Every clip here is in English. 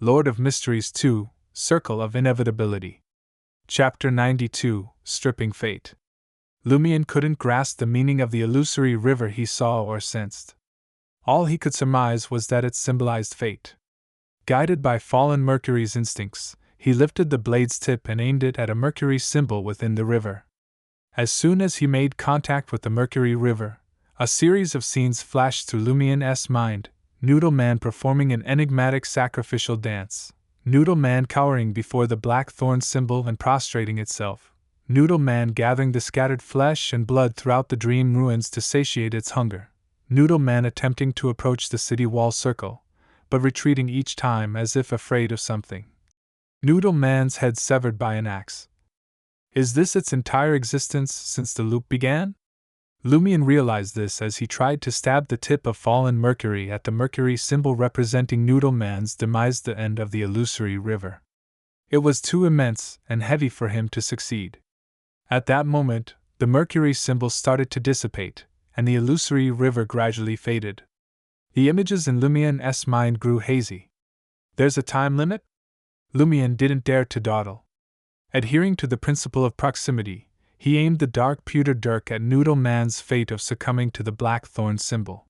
Lord of Mysteries 2, Circle of Inevitability. Chapter 92, Stripping Fate. Lumion couldn't grasp the meaning of the illusory river he saw or sensed. All he could surmise was that it symbolized fate. Guided by fallen Mercury's instincts, he lifted the blade's tip and aimed it at a Mercury symbol within the river. As soon as he made contact with the Mercury River, a series of scenes flashed through Lumion's mind: Noodle Man performing an enigmatic sacrificial dance, Noodle Man cowering before the black thorn symbol and prostrating itself, Noodle Man gathering the scattered flesh and blood throughout the dream ruins to satiate its hunger, Noodle Man attempting to approach the city wall circle, but retreating each time as if afraid of something. Noodle Man's head severed by an axe. Is this its entire existence since the loop began? Lumion realized this as he tried to stab the tip of fallen Mercury at the Mercury symbol representing Noodle Man's demise, the end of the illusory river. It was too immense and heavy for him to succeed. At that moment, the Mercury symbol started to dissipate, and the illusory river gradually faded. The images in Lumion's mind grew hazy. There's a time limit? Lumion didn't dare to dawdle. Adhering to the principle of proximity, he aimed the dark pewter dirk at Noodle Man's fate of succumbing to the black thorn symbol.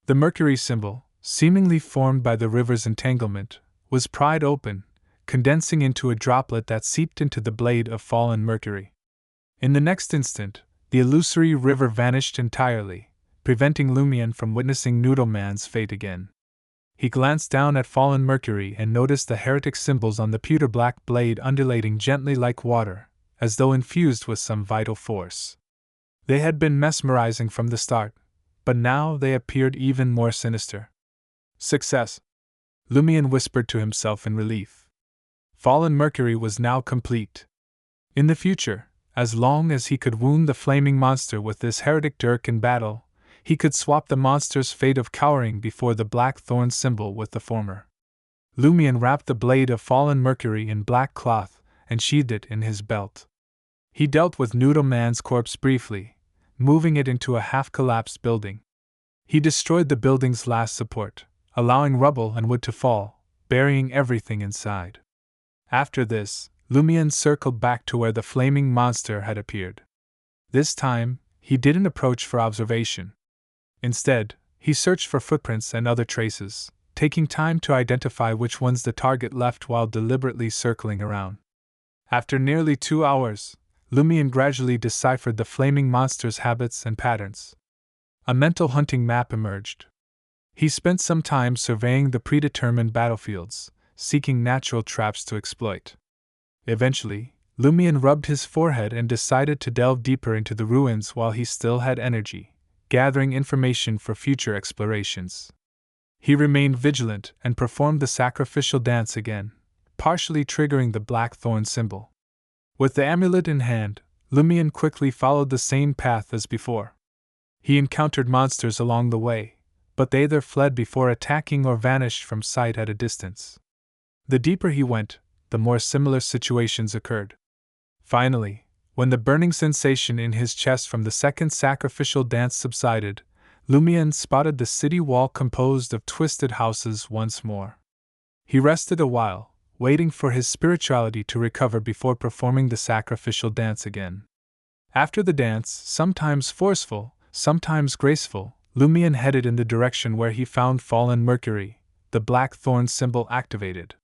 The Mercury symbol, seemingly formed by the river's entanglement, was pried open, condensing into a droplet that seeped into the blade of fallen Mercury. In the next instant, the illusory river vanished entirely, preventing Lumion from witnessing Noodle Man's fate again. He glanced down at fallen Mercury and noticed the heretic symbols on the pewter-black blade undulating gently like water, as though infused with some vital force. They had been mesmerizing from the start, but now they appeared even more sinister. Success! Lumion whispered to himself in relief. Fallen Mercury was now complete. In the future, as long as he could wound the flaming monster with this heretic dirk in battle, he could swap the monster's fate of cowering before the black thorn symbol with the former. Lumion wrapped the blade of fallen Mercury in black cloth and sheathed it in his belt. He dealt with Noodle Man's corpse briefly, moving it into a half-collapsed building. He destroyed the building's last support, allowing rubble and wood to fall, burying everything inside. After this, Lumion circled back to where the flaming monster had appeared. This time, he didn't approach for observation. Instead, he searched for footprints and other traces, taking time to identify which ones the target left while deliberately circling around. After nearly 2 hours, Lumion gradually deciphered the flaming monster's habits and patterns. A mental hunting map emerged. He spent some time surveying the predetermined battlefields, seeking natural traps to exploit. Eventually, Lumion rubbed his forehead and decided to delve deeper into the ruins while he still had energy, gathering information for future explorations. He remained vigilant and performed the sacrificial dance again, partially triggering the black thorn symbol. With the amulet in hand, Lumion quickly followed the same path as before. He encountered monsters along the way, but they either fled before attacking or vanished from sight at a distance. The deeper he went, the more similar situations occurred. Finally, when the burning sensation in his chest from the second sacrificial dance subsided, Lumion spotted the city wall composed of twisted houses once more. He rested a while, waiting for his spirituality to recover before performing the sacrificial dance again. After the dance, sometimes forceful, sometimes graceful, Lumion headed in the direction where he found fallen Mercury, the black thorn symbol activated.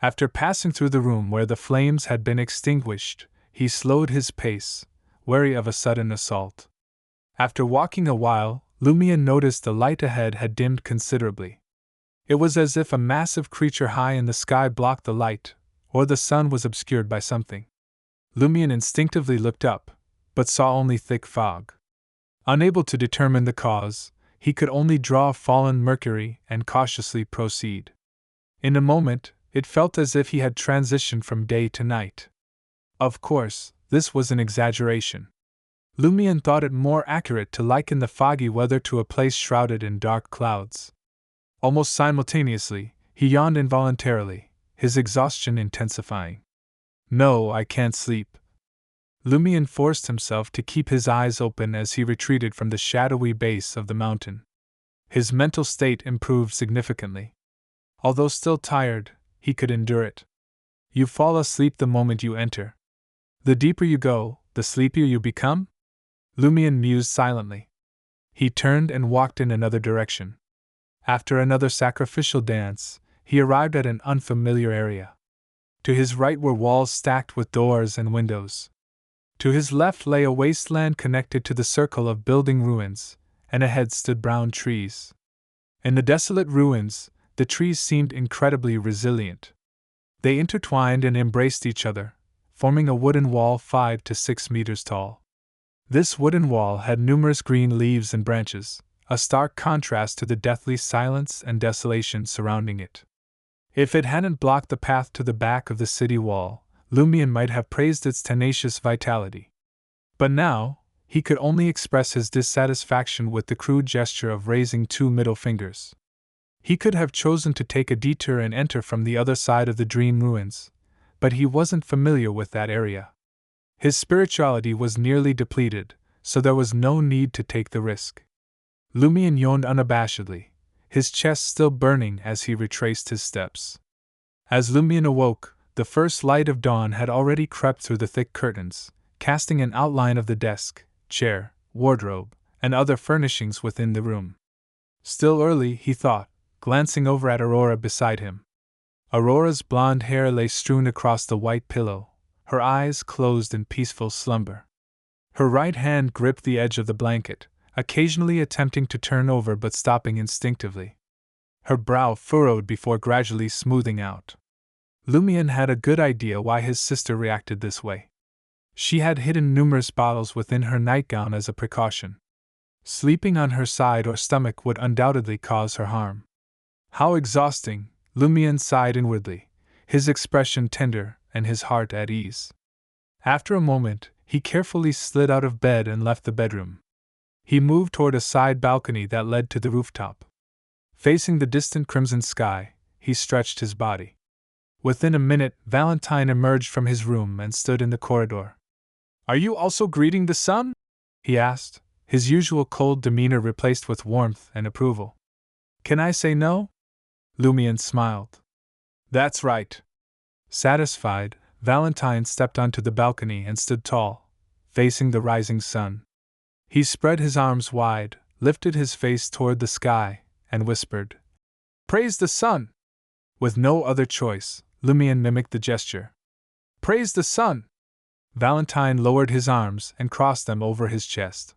After passing through the room where the flames had been extinguished, he slowed his pace, wary of a sudden assault. After walking a while, Lumion noticed the light ahead had dimmed considerably. It was as if a massive creature high in the sky blocked the light, or the sun was obscured by something. Lumion instinctively looked up, but saw only thick fog. Unable to determine the cause, he could only draw fallen Mercury and cautiously proceed. In a moment, it felt as if he had transitioned from day to night. Of course, this was an exaggeration. Lumion thought it more accurate to liken the foggy weather to a place shrouded in dark clouds. Almost simultaneously, he yawned involuntarily, his exhaustion intensifying. No, I can't sleep. Lumion forced himself to keep his eyes open as he retreated from the shadowy base of the mountain. His mental state improved significantly. Although still tired, he could endure it. You fall asleep the moment you enter. The deeper you go, the sleepier you become? Lumion mused silently. He turned and walked in another direction. After another sacrificial dance, he arrived at an unfamiliar area. To his right were walls stacked with doors and windows. To his left lay a wasteland connected to the circle of building ruins, and ahead stood brown trees. In the desolate ruins, the trees seemed incredibly resilient. They intertwined and embraced each other, forming a wooden wall 5 to 6 meters tall. This wooden wall had numerous green leaves and branches, a stark contrast to the deathly silence and desolation surrounding it. If it hadn't blocked the path to the back of the city wall, Lumion might have praised its tenacious vitality. But now, he could only express his dissatisfaction with the crude gesture of raising 2 middle fingers. He could have chosen to take a detour and enter from the other side of the dream ruins, but he wasn't familiar with that area. His spirituality was nearly depleted, so there was no need to take the risk. Lumion yawned unabashedly, his chest still burning as he retraced his steps. As Lumion awoke, the first light of dawn had already crept through the thick curtains, casting an outline of the desk, chair, wardrobe, and other furnishings within the room. Still early, he thought, glancing over at Aurora beside him. Aurora's blonde hair lay strewn across the white pillow, her eyes closed in peaceful slumber. Her right hand gripped the edge of the blanket, occasionally attempting to turn over but stopping instinctively. Her brow furrowed before gradually smoothing out. Lumion had a good idea why his sister reacted this way. She had hidden numerous bottles within her nightgown as a precaution. Sleeping on her side or stomach would undoubtedly cause her harm. How exhausting, Lumion sighed inwardly, his expression tender and his heart at ease. After a moment, he carefully slid out of bed and left the bedroom. He moved toward a side balcony that led to the rooftop. Facing the distant crimson sky, he stretched his body. Within a minute, Valentine emerged from his room and stood in the corridor. "Are you also greeting the sun?" he asked, his usual cold demeanor replaced with warmth and approval. "Can I say no?" Lumion smiled. "That's right." Satisfied, Valentine stepped onto the balcony and stood tall, facing the rising sun. He spread his arms wide, lifted his face toward the sky, and whispered, "Praise the sun!" With no other choice, Lumion mimicked the gesture. "Praise the sun!" Valentine lowered his arms and crossed them over his chest.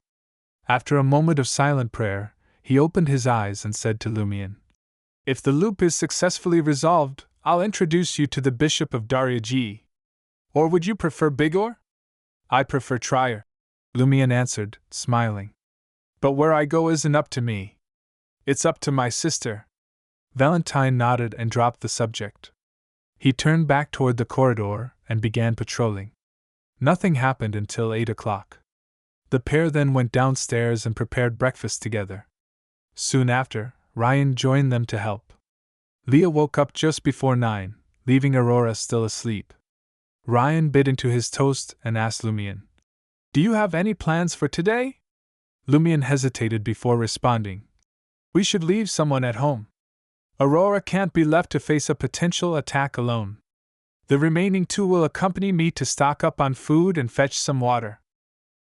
After a moment of silent prayer, he opened his eyes and said to Lumion, "If the loop is successfully resolved, I'll introduce you to the Bishop of Darya. Or would you prefer Bigor?" "I prefer Trier," Lumion answered, smiling. "But where I go isn't up to me. It's up to my sister." Valentine nodded and dropped the subject. He turned back toward the corridor and began patrolling. Nothing happened until 8 o'clock. The pair then went downstairs and prepared breakfast together. Soon after, Ryan joined them to help. Leah woke up just before 9, leaving Aurora still asleep. Ryan bit into his toast and asked Lumion, "Do you have any plans for today?" Lumion hesitated before responding, "We should leave someone at home. Aurora can't be left to face a potential attack alone. The remaining 2 will accompany me to stock up on food and fetch some water.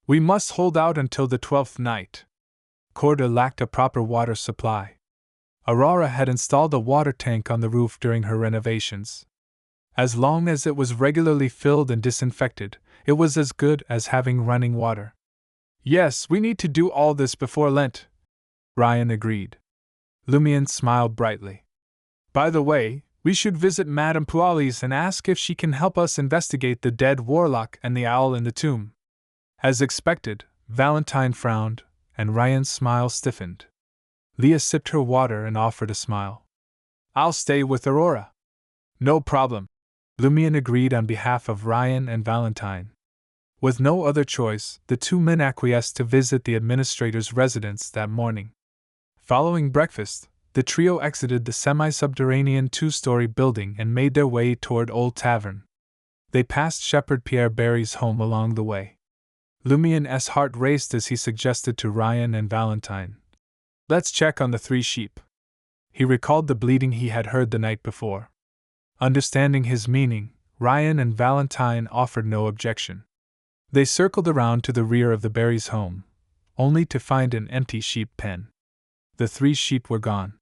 We must hold out until the 12th night." Corda lacked a proper water supply. Aurora had installed a water tank on the roof during her renovations. As long as it was regularly filled and disinfected, it was as good as having running water. "Yes, we need to do all this before Lent," Ryan agreed. Lumion smiled brightly. "By the way, we should visit Madame Pualis and ask if she can help us investigate the dead warlock and the owl in the tomb." As expected, Valentine frowned, and Ryan's smile stiffened. Leah sipped her water and offered a smile. "I'll stay with Aurora." "No problem," Lumion agreed on behalf of Ryan and Valentine. With no other choice, the 2 men acquiesced to visit the administrator's residence that morning. Following breakfast, the trio exited the semi-subterranean 2-story building and made their way toward Old Tavern. They passed Shepherd Pierre Barry's home along the way. Lumion's heart raced as he suggested to Ryan and Valentine, "Let's check on the 3 sheep." He recalled the bleating he had heard the night before. Understanding his meaning, Ryan and Valentine offered no objection. They circled around to the rear of the Berries' home, only to find an empty sheep pen. The 3 sheep were gone.